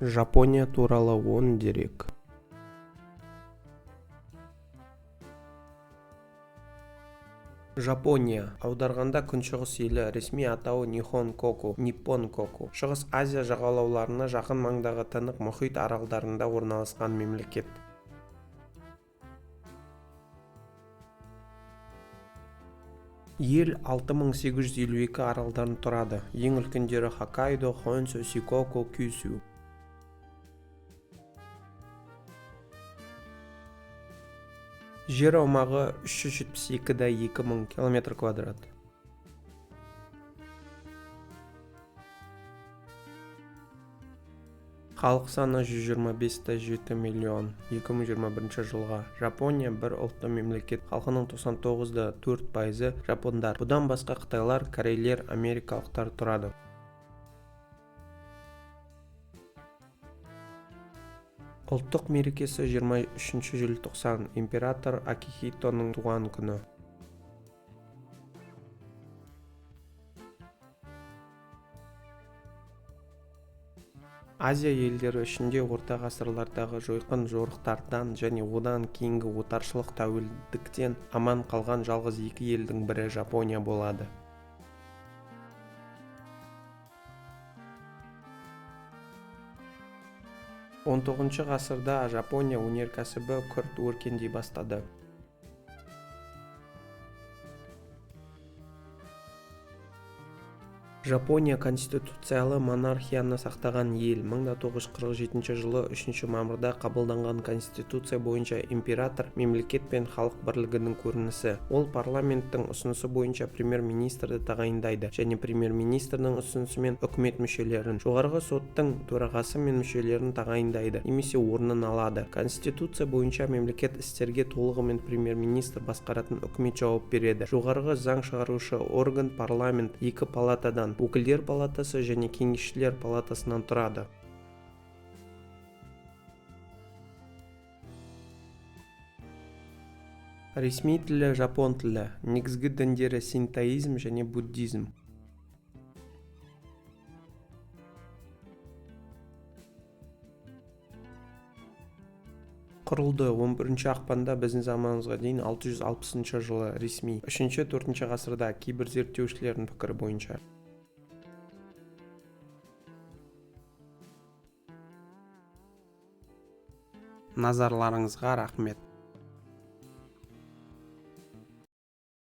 Жапония туралы 10 дерек. Жапония аударғанда күншығыс елі, ресми атауы Нихон Коку, Ниппон Коку. Шығыс Азия жағалауларына жақын маңдағы Тынық мұхит аралдарында орналасқан мемлекет. Ел 6852 аралдан тұрады. Ең үлкендері Хоккайдо, Хонсю, Сикоку, Кюсю. Жер аумағы 372,2 мың км². Халық саны 125,7 миллион. 2021 жылға. Жапония бір ұлтты мемлекет. Халқының 99,4% жапондар. Бұдан басқа қытайлар, корейлер, америкалықтар тұрады. Ұлттық мерекесі 23 желтоқсан, император Акихитоның туған күні. Азия елдері ішінде орта ғасырлардағы жойқын жорықтардан және одан кейінгі отаршылық тәуелдіктен аман қалған жалғыз екі елдің бірі Жапония болады. 19 ғасырда Жапония өнеркәсібі күрт өркендей бастады. Жапония конституциялы монархияны сақтаған ел. 1947 жылы 3 мамырда қабылданған конституция бойынша император мемлекет пен халық бірлігінің көрінісі. Ол парламенттің ұсынысы бойынша премьер-министрді тағайындайды және премьер-министрдің ұсынысымен үкімет мүшелерін, жоғарғы соттың төрағасы мен мүшелерін тағайындайды немесе орнын алады. Конституция бойынша мемлекет істерге толығымен премьер-министр басқаратын үкімет жауап береді. Жоғарғы заң шығарушы орган парламент 2 палатадан, өкілдер палатасы және кеңесшілер палатасынан тұрады. Ресми тілі жапон тілі. Негізгі діндері синтоизм және буддизм. Құрылды 11 ақпанда біздің заманымызға дейін 660 жылы ресми. 3-4 ғасырда кейбір зерттеушілердің пікірі бойынша. Назарларыңызға рахмет.